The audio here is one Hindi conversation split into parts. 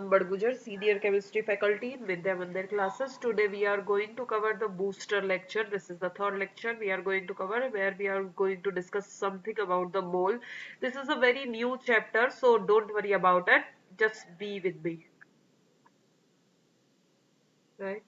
Poonam Badgujar, Senior Chemistry Faculty in Vidya Mandir classes. Today we are going to cover the booster lecture. This is the third lecture we are going to cover, where we are going to discuss something about the mole. This is a very new chapter, so don't worry about it. Just be with me. Right?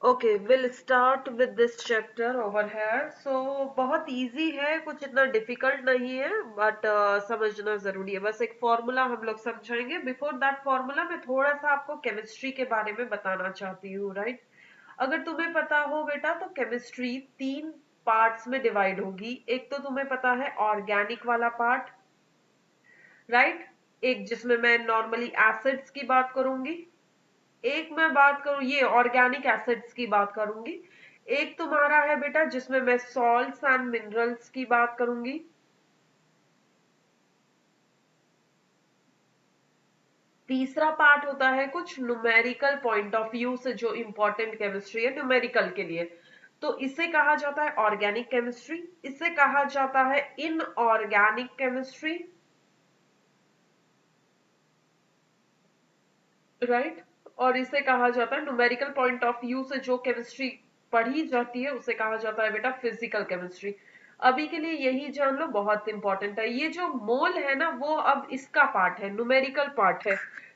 Okay will start with this chapter over here. So बहुत इजी है, कुछ इतना डिफिकल्ट नहीं है, बट समझना जरूरी है. बस एक फॉर्मूला हम लोग समझाएंगे. बिफोर दैट फॉर्मूला मैं थोड़ा सा आपको केमिस्ट्री के बारे में बताना चाहती हूँ. राइट, अगर तुम्हें पता हो बेटा तो केमिस्ट्री तीन पार्ट्स में डिवाइड होगी. एक तो तुम्हें पता है ऑर्गेनिक वाला पार्ट, राइट, एक जिसमें मैं नॉर्मली एसिड्स की बात करूंगी, एक मैं बात करूं ये ऑर्गेनिक एसिड्स की बात करूंगी, एक तुम्हारा है बेटा जिसमें मैं सॉल्ट्स एंड मिनरल्स की बात करूंगी, तीसरा पार्ट होता है कुछ न्यूमेरिकल पॉइंट ऑफ व्यू से जो इंपॉर्टेंट केमिस्ट्री है न्यूमेरिकल के लिए, तो इसे कहा जाता है ऑर्गेनिक केमिस्ट्री, इसे कहा जाता है इनऑर्गेनिक केमिस्ट्री. राइट, और इसे कहा जाता है न्यूमेरिकल पॉइंट ऑफ व्यू से जो केमिस्ट्री पढ़ी जाती है उसे कहा जाता है बेटा फिजिकल केमिस्ट्री. अभी के लिए यही जान लो, बहुत इंपॉर्टेंट है. ये जो मोल है ना वो अब इसका पार्ट है, न्यूमेरिकल पार्ट है,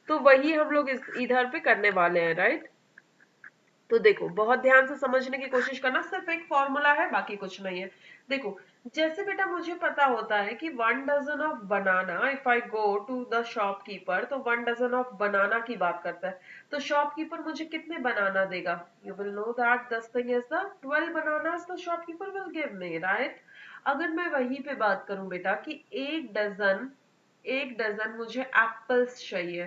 तो वही हम लोग इधर पे करने वाले हैं. राइट, तो देखो बहुत ध्यान से समझने की कोशिश करना, सिर्फ एक फॉर्मूला है, बाकी कुछ नहीं है. देखो, जैसे बेटा मुझे पता होता है कि 1 dozen of banana, if I go to the shopkeeper तो 1 डजन ऑफ बनाना की बात करता है, तो शॉपकीपर मुझे कितने बनाना देगा? You will know that this thing is the 12 bananas the shopkeeper will give me. Right, अगर मैं वहीं पे बात करूं बेटा कि एक डजन मुझे एप्पल्स चाहिए,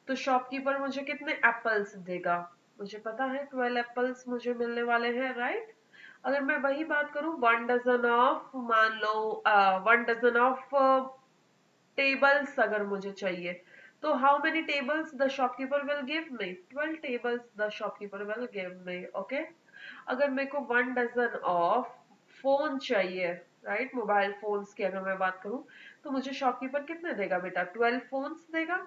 तो शॉपकीपर मुझे कितने एप्पल्स देगा? मुझे पता है 12 एप्पल्स मुझे मिलने वाले हैं. राइट, अगर मैं वही बात करूं 1 डजन ऑफ, मान लो 1 डजन ऑफ टेबल्स अगर मुझे चाहिए, तो how many tables the shopkeeper will give me? 12 tables the shopkeeper will give me. Okay, अगर मेरे को 1 डजन ऑफ फोन चाहिए, राइट, मोबाइल फोन्स की अगर मैं बात करूं, तो मुझे शॉपकीपर कितने देगा बेटा? 12 फोन्स देगा.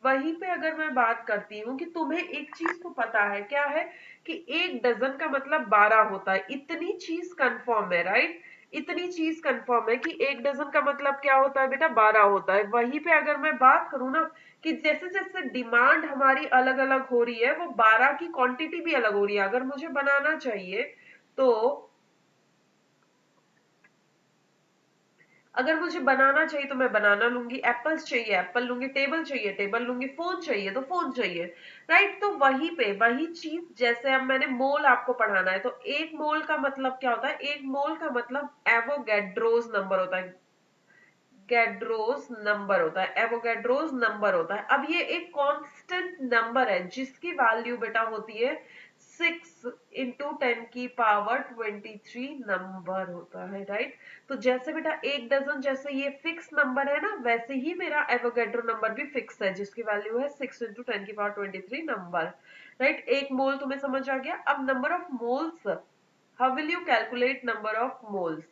वहीं पे अगर मैं बात करती हूँ कि तुम्हें एक चीज तो पता है, क्या है कि 1 डजन का मतलब 12 होता है, इतनी चीज कंफर्म है. राइट, इतनी चीज कंफर्म है कि 1 डजन का मतलब क्या होता है बेटा? 12 होता है. वहीं पे अगर मैं बात करूँ ना कि जैसे जैसे डिमांड हमारी अलग अलग हो रही है, वो 12 की क्वांटिटी भी अलग हो रही है. अगर मुझे बनाना चाहिए तो, अगर मुझे बनाना चाहिए तो मैं बनाना लूंगी, एप्पल्स चाहिए एप्पल लूंगी, टेबल चाहिए टेबल लूंगी, फोन चाहिए तो फोन चाहिए. राइट, तो वहीं पे वही चीज, जैसे अब मैंने मोल आपको पढ़ाना है, तो एक मोल का मतलब क्या होता है? एक मोल का मतलब एवोगैड्रोस नंबर होता है. गैड्रोस नंबर होता है, एवोगैड्रोस नंबर होता है. अब ये एक कांस्टेंट नंबर है जिसकी वैल्यू बेटा होती है 6 × 10⁻23 नंबर होता है. राइट, तो जैसे बेटा 1 डजन जैसे ये फिक्स नंबर है ना, वैसे ही मेरा एवोगैड्रो नंबर भी फिक्स है जिसकी वैल्यू है 6 × 10⁻23 नंबर. राइट, एक मोल तुम्हें समझ आ गया. अब number of moles, how will you calculate number of moles?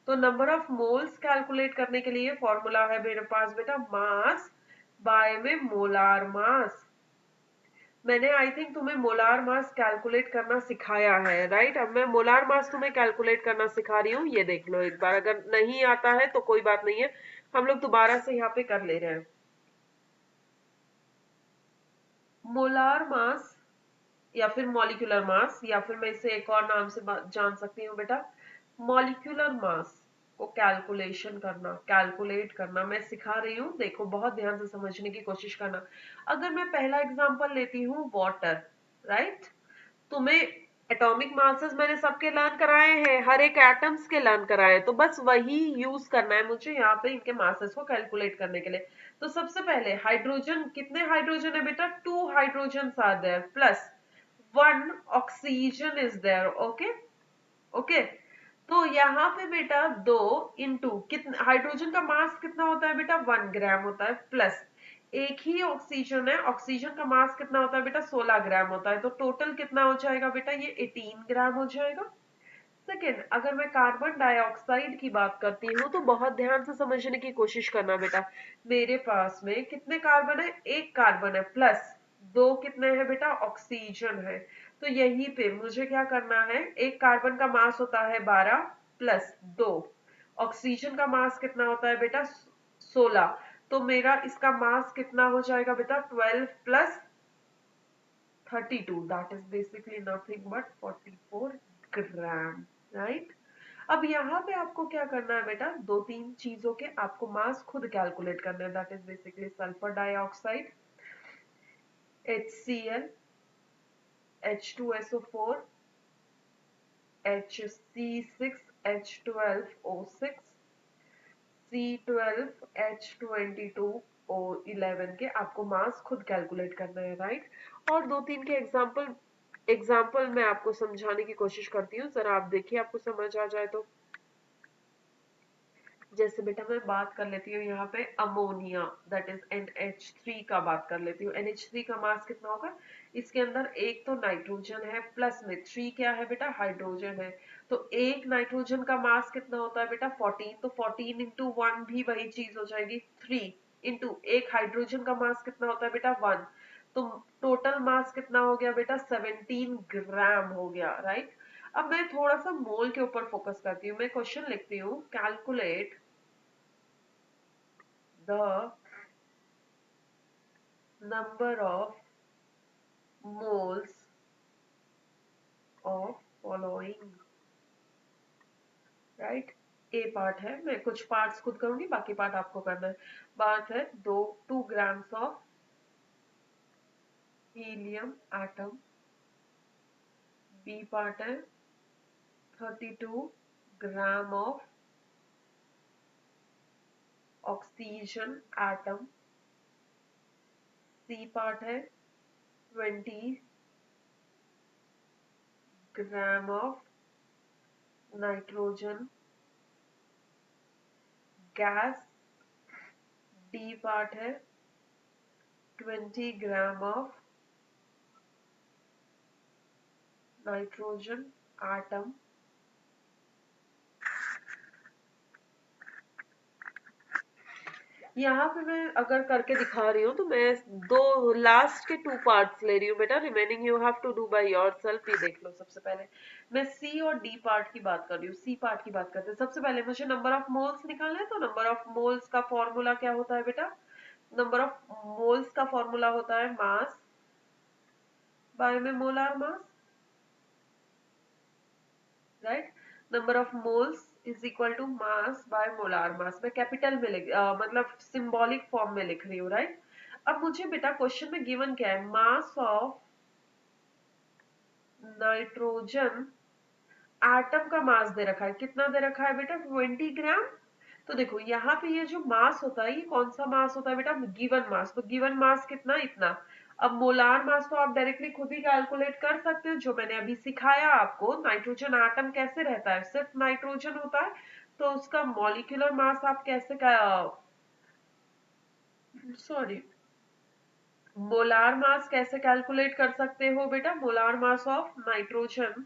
तो नंबर ऑफ मोल्स कैलकुलेट करने के लिए फॉर्मूला है मेरे पास बेटा मास बाय में मोलार मास. मैंने आई थिंक तुम्हें मोलार मास कैलकुलेट करना सिखाया है. राइट, अब मैं मोलार मास तुम्हें कैलकुलेट करना सिखा रही हूँ, ये देख लो एक बार. अगर नहीं आता है तो कोई बात नहीं है, हम लोग दोबारा से यहाँ पे कर ले रहे हैं. मोलार मास या फिर मॉलिक्यूलर मास, या फिर मैं इसे एक और नाम से जान सकती हूँ बेटा, मॉलिक्यूलर मास को कैलकुलेट करना मैं सिखा रही हूँ. देखो बहुत ध्यान से समझने की कोशिश करना. अगर मैं पहला एग्जांपल लेती हूँ वाटर. राइट, तुम्हें एटॉमिक मासेस मैंने सबके लर्न कराए हैं, हर एक एटम्स के लर्न कराए हैं, तो बस वही यूज करना है मुझे यहाँ पे इनके मासेस को कैलकुलेट करने के लिए. तो सबसे पहले हाइड्रोजन, कितने हाइड्रोजन है बेटा? 2 hydrogen are there plus 1 oxygen is there. Okay, okay, तो यहाँ पे बेटा 2 इंटू कितना, हाइड्रोजन का मास कितना होता है बेटा? 1 ग्राम होता है, प्लस एक ही ऑक्सीजन है, ऑक्सीजन का मास कितना होता है बेटा? 16 ग्राम होता है. तो टोटल कितना हो जाएगा बेटा? ये 18 ग्राम हो जाएगा. सेकेंड, अगर मैं कार्बन डाइऑक्साइड की बात करती हूँ तो बहुत ध्यान से समझने की कोशिश करना बेटा। मेरे पास में कितने कार्बन है? एक कार्बन है, प्लस दो कितने हैं बेटा? ऑक्सीजन है। तो यहीं पे मुझे क्या करना है, एक कार्बन का मास होता है 12 प्लस 2, ऑक्सीजन का मास कितना होता है बेटा? 16। तो मेरा इसका मास कितना हो जाएगा बेटा? 12 plus 32, that is basically nothing but 44 gram, right. अब यहाँ पे आपको क्या करना है बेटा? दो तीन चीजों के आपको मास खुद कैलकुलेट करना है, that is basically sulphur dioxide, HCl, H2SO4, HC6, H12O6, C12H22O11 के आपको मास खुद कैलकुलेट करना है, राइट। और दो तीन के एग्जाम्पल मैं आपको समझाने की कोशिश करती हूँ, जरा आप देखिए, आपको समझ आ जाए तो। जैसे बेटा मैं बात कर लेती हूँ यहाँ पे अमोनिया, दैट इज NH3 का बात कर लेती हूँ। NH3 का मास कितना होगा? इसके अंदर एक तो नाइट्रोजन है, प्लस में 3 क्या है बेटा? हाइड्रोजन है। तो एक नाइट्रोजन का मास कितना होता है बेटा? 14। तो 14 इंटू 1 भी वही चीज हो जाएगी, 3 इंटू एक हाइड्रोजन का मास कितना होता है बेटा? 1। तो टोटल मास कितना हो गया बेटा? 17 ग्राम हो गया, राइट। अब मैं थोड़ा सा मोल के ऊपर फोकस करती हूँ। मैं क्वेश्चन लिखती हूँ, calculate the number of moles of following, right. A part है, मैं कुछ पार्ट्स खुद करूंगी, बाकी पार्ट आपको करना है। बात है 2 grams of helium atom. B part है 32 gram of oxygen atom. C part है 20 gram of nitrogen gas. D part है 20 ग्राम ऑफ नाइट्रोजन आटम। यहाँ पे मैं अगर करके दिखा रही हूँ तो मैं दो लास्ट के 2 पार्ट्स ले रही हूँ बेटा, remaining you have to do by yourself. ये देख लो, सबसे पहले मैं सी और डी पार्ट की बात कर रही हूँ। सी पार्ट की बात करते हैं। सबसे पहले मुझे नंबर ऑफ मोल्स निकालना है, तो नंबर ऑफ मोल्स का फॉर्मूला क्या होता है बेटा? नंबर ऑफ मोल्स का फॉर्मूला होता है मास बाय में molar mass, right. Number of moles is equal to mass by molar mass. मैं कैपिटल में मतलब सिंबॉलिक फॉर्म में लिख रही हूँ, राइट। अब मुझे बेटा क्वेश्चन में गिवन क्या है? मास ऑफ नाइट्रोजन एटम का मास दे रखा है। कितना दे रखा है बेटा? 20 ग्राम। तो देखो यहाँ पे ये जो मास होता है, ये कौन सा मास होता है बेटा? Given mass. तो गिवन मास कितना? इतना। अब मोलार मास तो आप डायरेक्टली खुद ही कैलकुलेट कर सकते हो, जो मैंने अभी सिखाया आपको। नाइट्रोजन एटम कैसे रहता है? सिर्फ नाइट्रोजन होता है, तो उसका मॉलिक्यूलर मास आप कैसे का, सॉरी, मोलार मास कैसे कैलकुलेट कर सकते हो बेटा? Molar mass of nitrogen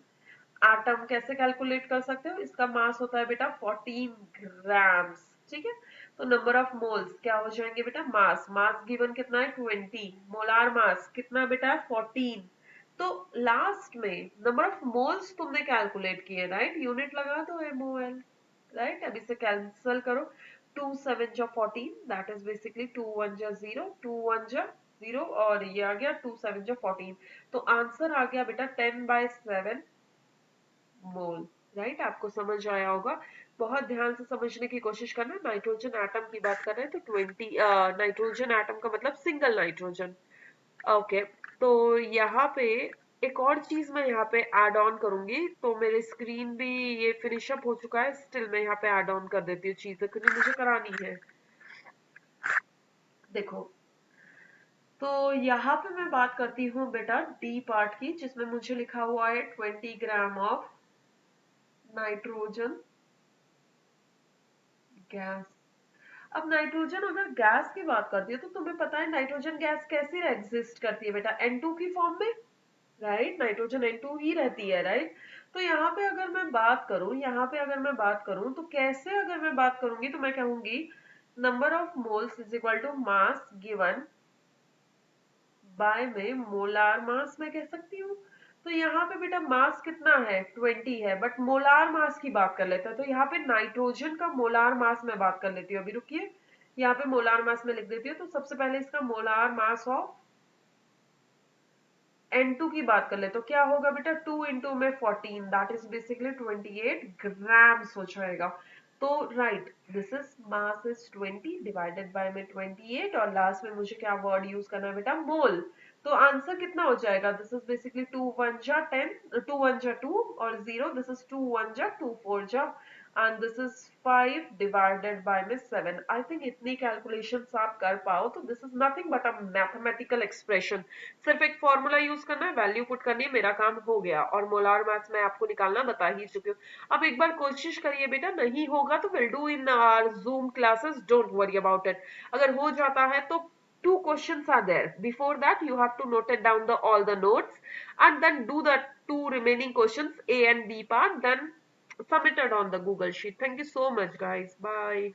atom कैसे कैलकुलेट कर सकते हो? इसका मास होता है बेटा 14 ग्राम्स, ठीक है। तो नंबर ऑफ मोल्स क्या हो जाएंगे बेटा? मास, मास गिवन कितना है? 20। मोलार मास कितना बेटा? 14। तो लास्ट में नंबर ऑफ मोल्स तुमने कैलकुलेट किए, राइट। यूनिट लगा दो MOL, राइट। अब इसे कैंसिल करो। 2 7 जा 14, दैट इज बेसिकली 2 1 जा 0, 2 1 जा 0, और ये आ गया 2 7 जा 14। तो आंसर आ गया बेटा 10/7 मोल, राइट। आपको समझ आया होगा। बहुत ध्यान से समझने की कोशिश करना। नाइट्रोजन एटम की बात कर रहे हैं तो 20 नाइट्रोजन एटम का मतलब सिंगल नाइट्रोजन, ओके। तो यहाँ पे एक और चीज मैं यहाँ पे ऐड ऑन करूंगी। तो मेरे स्क्रीन भी ये फिनिश अप हो चुका है, स्टिल मैं यहाँ पे ऐड ऑन कर देती हूँ चीजें, क्योंकि मुझे करानी है। देखो, तो यहाँ पे मैं बात करती हूँ बेटा डी पार्ट की, जिसमें मुझे लिखा हुआ है 20 ग्राम ऑफ नाइट्रोजन गैस। अब नाइट्रोजन अगर गैस की बात करती है तो तुम्हें पता है नाइट्रोजन गैस कैसी एग्जिस्ट करती है बेटा? N2 की फॉर्म में, राइट, नाइट्रोजन N2 ही रहती है, राइट। तो यहाँ पे अगर मैं बात करूं, यहाँ पे अगर मैं बात करूं तो कैसे, अगर मैं बात करूंगी तो मैं कहूंगी number of moles is equal to mass given by में मोलार मास मैं कह सकती हूँ। तो यहाँ पे बेटा मास कितना है, 20 है, बट मोलार मास की बात कर लेते हैं। तो यहाँ पे नाइट्रोजन का मोलार मास मैं बात कर लेती हूँ, अभी रुकिए, यहाँ पे मोलार मास में लिख देती हूँ। तो सबसे पहले इसका मोलार मास ऑफ N2 की बात कर ले तो क्या होगा बेटा, 2 इंटू में 14, दैट इज बेसिकली 28 ग्राम्स हो जाएगा। तो right, this is mass is 20 divided by में 28, और लास्ट में मुझे क्या वर्ड यूज करना है बेटा, मोल। तो आंसर कितना हो जाएगा, दिस इज बेसिकली 2 1 जा 10, 2 1 जा 2, और 0, दिस इज 2 1 जा 2 4 जा, and this is 5 divided by में 7। आई थिंक इतनी कैलकुलेशंस आप कर पाओ तो this is nothing but a mathematical expression. सिर्फ एक फॉर्मूला यूज करना है, वैल्यू पुट करनी है, मेरा काम हो गया। और मोलार मास मैं आपको निकालना बता ही चुकी हूँ। अब एक बार कोशिश करिए बेटा, नहीं होगा तो will do in our zoom classes, don't worry about it. अगर हो जाता है तो two questions are there. Before that you have to note it down the all the notes, and then do the two remaining questions, A and B part, then submit it on the Google sheet. Thank you so much guys, bye.